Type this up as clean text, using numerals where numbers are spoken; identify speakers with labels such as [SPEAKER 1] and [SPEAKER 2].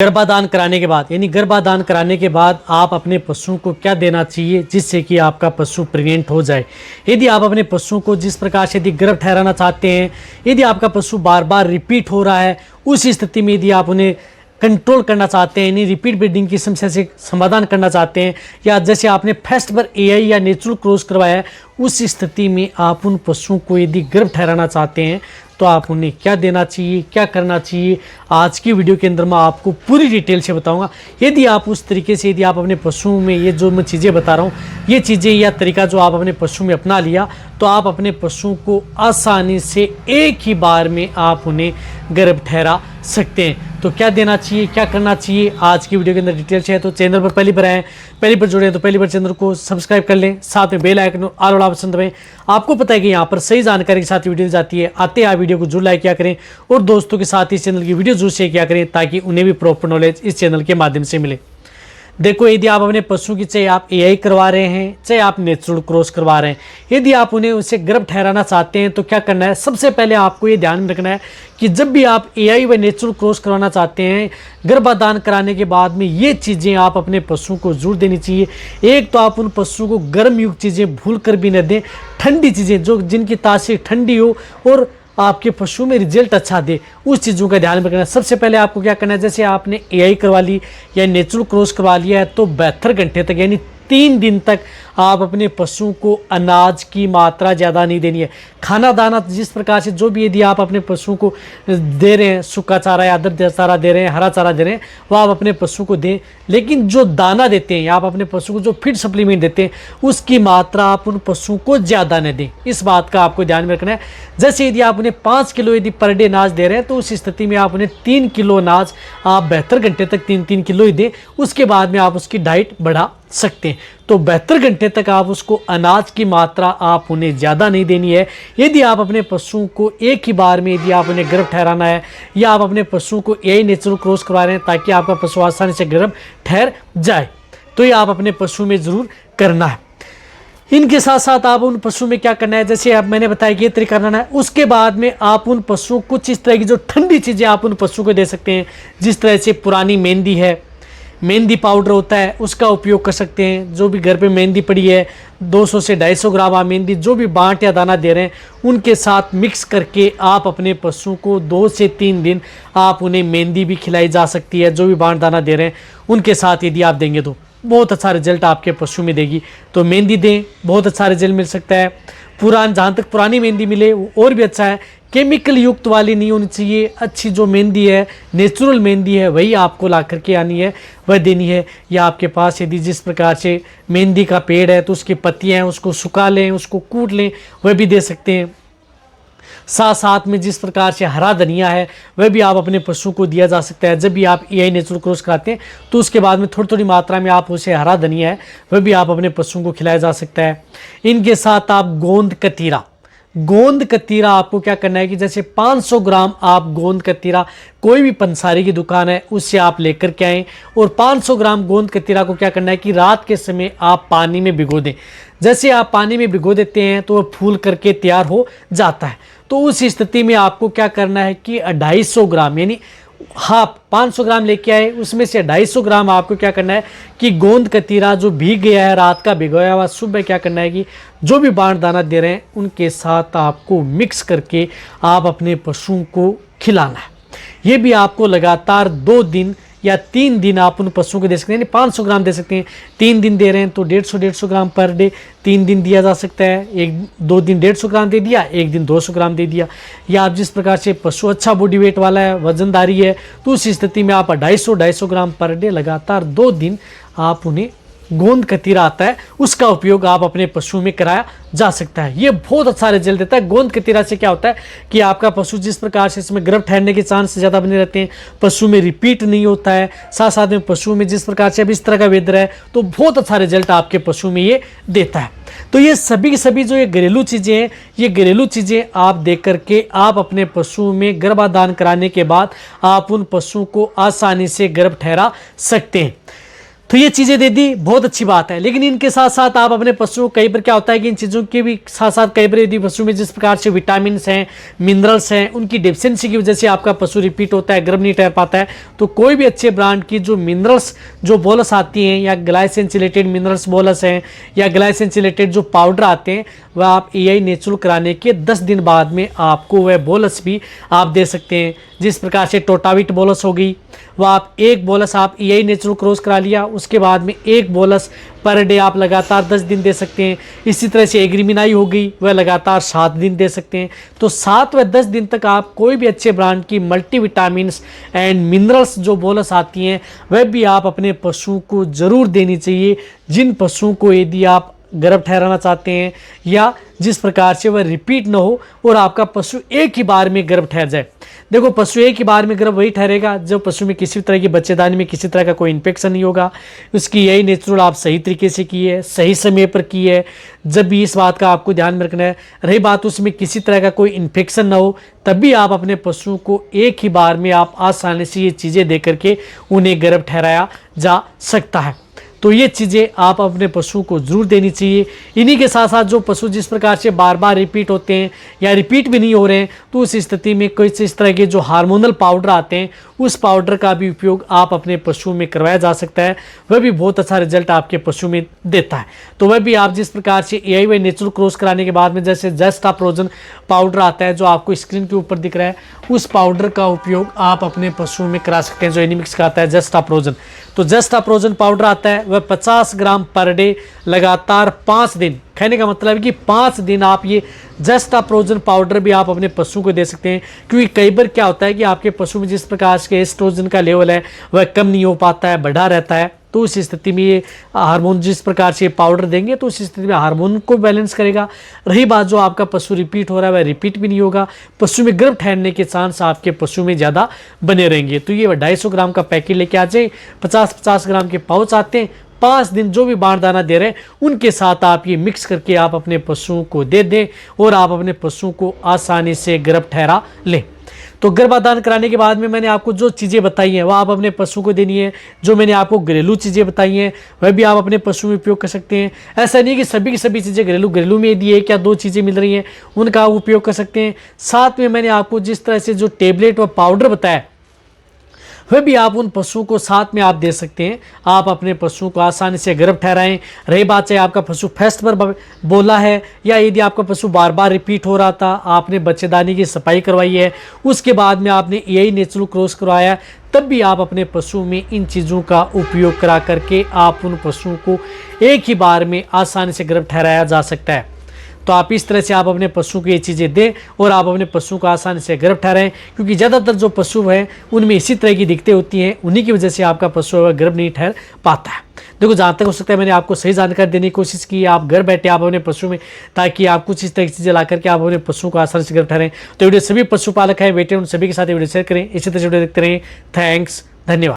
[SPEAKER 1] गर्भाधान कराने के बाद यानी गर्भाधान कराने के बाद आप अपने पशु को क्या देना चाहिए जिससे कि आपका पशु प्रेग्नेंट हो जाए। यदि आप अपने पशु को जिस प्रकार से यदि गर्भ ठहराना चाहते हैं, यदि आपका पशु बार बार रिपीट हो रहा है, उस स्थिति में यदि आप उन्हें कंट्रोल करना चाहते हैं, यानी रिपीट ब्रीडिंग की समस्या से समाधान करना चाहते हैं, या जैसे आपने फर्स्ट बार एआई या नेचुरल क्रॉस करवाया है, उस स्थिति में आप उन पशुओं को यदि गर्भ ठहराना चाहते हैं तो आप उन्हें क्या देना चाहिए, क्या करना चाहिए, आज की वीडियो के अंदर मैं आपको पूरी डिटेल से बताऊंगा। यदि आप उस तरीके से यदि आप अपने पशुओं में ये जो मैं चीज़ें बता रहा हूँ, ये चीज़ें या तरीका जो आप अपने पशु में अपना लिया तो आप अपने पशुओं को आसानी से एक ही बार में आप उन्हें गर्भ ठहरा सकते हैं। तो क्या देना चाहिए, क्या करना चाहिए, आज की वीडियो के अंदर डिटेल से है। तो चैनल पर पहली बार आए, पहली बार जुड़े हैं तो पहली बार चैनल को सब्सक्राइब कर लें, साथ में बेल आइकन ऑल वाला ऑप्शन दबाएं। आपको पता है कि यहाँ पर सही जानकारी के साथ वीडियो जाती है। आते हैं आप वीडियो को जरूर लाइक किया करें और दोस्तों के साथ इस चैनल की वीडियो जरूर शेयर किया करें ताकि उन्हें भी प्रॉपर नॉलेज इस चैनल के माध्यम से मिले। देखो, यदि आप अपने पशु की चाहे आप एआई करवा रहे हैं चाहे आप नेचुरल क्रॉस करवा रहे हैं, यदि आप उन्हें उसे गर्भ ठहराना चाहते हैं तो क्या करना है, सबसे पहले आपको ये ध्यान में रखना है कि जब भी आप एआई व नेचुरल क्रॉस करवाना चाहते हैं, गर्भाधान कराने के बाद में ये चीज़ें आप अपने पशु को जरूर देनी चाहिए। एक तो आप उन पशुओं को गर्म युक्त चीज़ें भूल कर भी न दें, ठंडी चीज़ें जो जिनकी तासीर ठंडी हो और आपके पशु में रिजल्ट अच्छा दे, उस चीज़ों का ध्यान रखना है। सबसे पहले आपको क्या करना है, जैसे आपने एआई करवा ली या नेचुरल क्रॉस करवा लिया है तो 72 घंटे तक यानी 3 दिन तक आप अपने पशु को अनाज की मात्रा ज़्यादा नहीं देनी है। खाना दाना जिस प्रकार से जो भी यदि आप अपने पशु को दे रहे हैं, सूखा चारा या अदर चारा दे रहे हैं, हरा चारा दे रहे हैं, वह आप अपने पशु को दें। लेकिन जो दाना देते हैं या आप अपने पशु को जो फीड सप्लीमेंट देते हैं उसकी मात्रा आप उन पशुओं को ज़्यादा न दें। इस बात का आपको ध्यान में रखना है। जैसे यदि आप उन्हें 5 किलो यदि पर डे अनाज दे रहे हैं तो उस स्थिति में आप उन्हें 3 किलो अनाज आप 72 घंटे तक 3-3 किलो ही दें। उसके बाद में आप उसकी डाइट बढ़ा सकते हैं। तो 72 घंटे तक आप उसको अनाज की मात्रा आप उन्हें ज़्यादा नहीं देनी है। यदि आप अपने पशुओं को एक ही बार में यदि आप उन्हें गर्भ ठहराना है या आप अपने पशुओं को एआई नेचुरल क्रॉस करवा रहे हैं ताकि आपका पशु आसानी से गर्भ ठहर जाए, तो ये आप अपने पशु में ज़रूर करना है। इनके साथ साथ आप उन पशु में क्या करना है, जैसे आप मैंने बताया कि ये तरीका करना है। उसके बाद में आप उन पशुओं को कुछ इस तरह की जो ठंडी चीज़ें आप उन पशुओं को दे सकते हैं, जिस तरह से पुरानी मेहंदी है, मेहंदी पाउडर होता है, उसका उपयोग कर सकते हैं। जो भी घर पे मेहंदी पड़ी है 200 से 250 ग्राम आप मेहंदी जो भी बांट या दाना दे रहे हैं उनके साथ मिक्स करके आप अपने पशु को 2 से 3 दिन आप उन्हें मेहंदी भी खिलाई जा सकती है। जो भी बांट दाना दे रहे हैं उनके साथ यदि आप देंगे तो बहुत अच्छा रिजल्ट आपके पशु में देगी। तो मेहंदी दें, बहुत अच्छा रिजल्ट मिल सकता है। जहाँ तक पुरानी मेहंदी मिले वो और भी अच्छा है। केमिकल युक्त वाली नहीं होनी चाहिए, अच्छी जो मेहंदी है, नेचुरल मेहंदी है, वही आपको ला करके आनी है, वह देनी है। या आपके पास यदि जिस प्रकार से मेहंदी का पेड़ है तो उसकी पत्तियां हैं उसको सुखा लें, उसको कूट लें, वह भी दे सकते हैं। साथ साथ में जिस प्रकार से हरा धनिया है वह भी आप अपने पशु को दिया जा सकता है। जब भी आप एआई नेचुरल क्रॉस कराते हैं तो उसके बाद में थोड़ी थोड़ी मात्रा में आप उसे हरा धनिया है वह भी आप अपने पशुओं को खिलाया जा सकता है। इनके साथ आप गोंद कतीरा आपको क्या करना है कि जैसे 500 ग्राम आप गोंद कतीरा कोई भी पंसारी की दुकान है उससे आप लेकर के आएँ और 500 ग्राम गोंद कतीरा को क्या करना है कि रात के समय आप पानी में भिगो दें। जैसे आप पानी में भिगो देते हैं तो वह फूल करके तैयार हो जाता है। तो उस स्थिति में आपको क्या करना है कि 250 ग्राम यानी हाफ 500 ग्राम लेके आए, उसमें से 250 ग्राम आपको क्या करना है कि गोंद कतीरा जो भीग गया है, रात का भिगोया हुआ, सुबह क्या करना है कि जो भी बांट दाना दे रहे हैं उनके साथ आपको मिक्स करके आप अपने पशुओं को खिलाना है। ये भी आपको लगातार 2 दिन या 3 दिन आप उन पशुओं को दे सकते हैं। यानी 500 ग्राम दे सकते हैं, 3 दिन दे रहे हैं तो 150 ग्राम पर डे 3 दिन दिया जा सकता है। 2 दिन 150 ग्राम दे दिया, 1 दिन 200 ग्राम दे दिया। या आप जिस प्रकार से पशु अच्छा बॉडी वेट वाला है, वजनदारी है, तो उस स्थिति में आप 250 ग्राम पर डे लगातार 2 दिन आप उन्हें गोंद कतीरा आता है उसका उपयोग आप अपने पशु में कराया जा सकता है। ये बहुत अच्छा रिजल्ट देता है। गोंद कतीरा से क्या होता है कि आपका पशु जिस प्रकार से इसमें गर्भ ठहरने के चांस ज़्यादा बने रहते हैं, पशु में रिपीट नहीं होता है, साथ साथ में पशु में जिस प्रकार से अब इस तरह का वेदर है तो बहुत अच्छा रिजल्ट आपके पशु में ये देता है। तो ये सभी की सभी जो ये घरेलू चीज़ें हैं, ये घरेलू चीज़ें आप दे करके आप अपने पशु में गर्भाधान कराने के बाद आप उन पशुओं को आसानी से गर्भ ठहरा सकते हैं। तो ये चीज़ें दे दी, बहुत अच्छी बात है। लेकिन इनके साथ साथ आप अपने पशुओं, कई बार क्या होता है कि इन चीज़ों के भी साथ साथ कई बार यदि पशु में जिस प्रकार से विटामिन हैं, मिनरल्स हैं, उनकी डेफिशिएंसी की वजह से आपका पशु रिपीट होता है, गर्भ नहीं ठहर पाता है, तो कोई भी अच्छे ब्रांड की जो मिनरल्स जो बोलस आती हैं, या ग्लाइसिन चिलेटेड मिनरल्स बोलस हैं, या ग्लाइसिन चिलेटेड जो पाउडर आते हैं, वह आप एआई नेचुरल कराने के 10 दिन बाद में आपको वह बोलस भी आप दे सकते हैं। जिस प्रकार से टोटाविट बोलस हो गई, वह आप एक बोलस आप एआई नेचुरल क्रॉस करा लिया, उसके बाद में एक बोलस पर डे आप लगातार 10 दिन दे सकते हैं। इसी तरह से एग्रीमिनाई हो गई, वह लगातार 7 दिन दे सकते हैं। तो 7 व 10 दिन तक आप कोई भी अच्छे ब्रांड की मल्टीविटामिन्स एंड मिनरल्स जो बोलस आती हैं, वह भी आप अपने पशु को ज़रूर देनी चाहिए। जिन पशुओं को यदि आप गर्भ ठहराना चाहते हैं, या जिस प्रकार से वह रिपीट न हो और आपका पशु एक ही बार में गर्भ ठहर जाए। देखो, पशु एक ही बार में गर्भ वही ठहरेगा जब पशु में किसी तरह की बच्चेदानी में किसी तरह का कोई इन्फेक्शन नहीं होगा। उसकी यही नेचुरल आप सही तरीके से की है, सही समय पर की है। जब भी इस बात का आपको ध्यान में रखना है। रही बात उसमें किसी तरह का कोई इन्फेक्शन ना हो, तब भी आप अपने पशुओं को एक ही बार में आप आसानी से ये चीज़ें दे करके उन्हें गर्भ ठहराया जा सकता है। तो ये चीज़ें आप अपने पशु को ज़रूर देनी चाहिए। इन्हीं के साथ साथ जो पशु जिस प्रकार से बार बार रिपीट होते हैं या रिपीट भी नहीं हो रहे हैं, तो उस स्थिति में कोई इस तरह के जो हार्मोनल पाउडर आते हैं, उस पाउडर का भी उपयोग आप अपने पशु में करवाया जा सकता है। वह भी बहुत अच्छा रिजल्ट आपके पशु में देता है। तो वह भी आप जिस प्रकार से एआई व नेचुरल क्रॉस कराने के बाद में जैसे जस्टाप्रोजन पाउडर आता है, जो आपको स्क्रीन के ऊपर दिख रहा है, उस पाउडर का उपयोग आप अपने पशुओं में करा सकते हैं। जो एनिमिक्स का आता है जस्टाप्रोजन, तो जस्टाप्रोजन पाउडर आता है, वह 50 ग्राम पर डे लगातार 5 दिन, कहने का मतलब है कि 5 दिन आप ये जस्टाप्रोजन पाउडर भी आप अपने पशु को दे सकते हैं। क्योंकि कई बार क्या होता है कि आपके पशु में जिस प्रकार के एस्ट्रोजन का लेवल है वह कम नहीं हो पाता है, बढ़ा रहता है। तो उस स्थिति में ये हार्मोन जिस प्रकार से पाउडर देंगे, तो उस स्थिति में हार्मोन को बैलेंस करेगा। रही बात जो आपका पशु रिपीट हो रहा है, वह रिपीट भी नहीं होगा। पशु में गर्भ ठहरने के चांस आपके पशु में ज़्यादा बने रहेंगे। तो ये 250 ग्राम का पैकेट लेके आ जाए। 50-50 ग्राम के पाउच आते हैं। 5 दिन जो भी बार दाना दे रहे हैं, उनके साथ आप ये मिक्स करके आप अपने पशुओं को दे दें और आप अपने पशुओं को आसानी से गर्भ ठहरा लें। तो गर्भाधान कराने के बाद में मैंने आपको जो चीज़ें बताई हैं, वह आप अपने पशु को देनी है। जो मैंने आपको घरेलू चीज़ें बताई हैं, वह भी आप अपने पशु में उपयोग कर सकते हैं। ऐसा नहीं कि सभी की सभी चीज़ें घरेलू में यदि 1 या 2 चीज़ें मिल रही हैं, उनका आप उपयोग कर सकते हैं। साथ में मैंने आपको जिस तरह से जो टेबलेट व पाउडर बताया, वह भी आप उन पशुओं को साथ में आप दे सकते हैं। आप अपने पशुओं को आसानी से गर्भ ठहराएं। रही बात चाहे आपका पशु फर्स्ट पर बोला है, या यदि आपका पशु बार बार रिपीट हो रहा था, आपने बच्चेदानी की सफाई करवाई है, उसके बाद में आपने एआई नेचुरल क्रॉस करवाया, तब भी आप अपने पशु में इन चीज़ों का उपयोग करा करके आप उन पशुओं को एक ही बार में आसानी से गर्भ ठहराया जा सकता है। तो आप इस तरह से आप अपने पशु को ये चीज़ें दें और आप अपने पशु को आसानी से गर्भ ठहराएं। क्योंकि ज़्यादातर जो पशु हैं उनमें इसी तरह की दिक्कतें होती हैं, उन्हीं की वजह से आपका पशु गर्भ नहीं ठहर पाता है। देखो, जहाँ तक हो सकता है मैंने आपको सही जानकारी देने की कोशिश की। आप घर बैठे आप अपने पशु में, ताकि आप कुछ इस तरह की चीज़ें ला करके आप अपने पशु को आसानी से गर्भ ठहराएं। तो वीडियो सभी पशुपालक हैं बेटे, उन सभी के साथ वीडियो शेयर करें। इसी तरह से वीडियो देखते रहें। थैंक्स, धन्यवाद।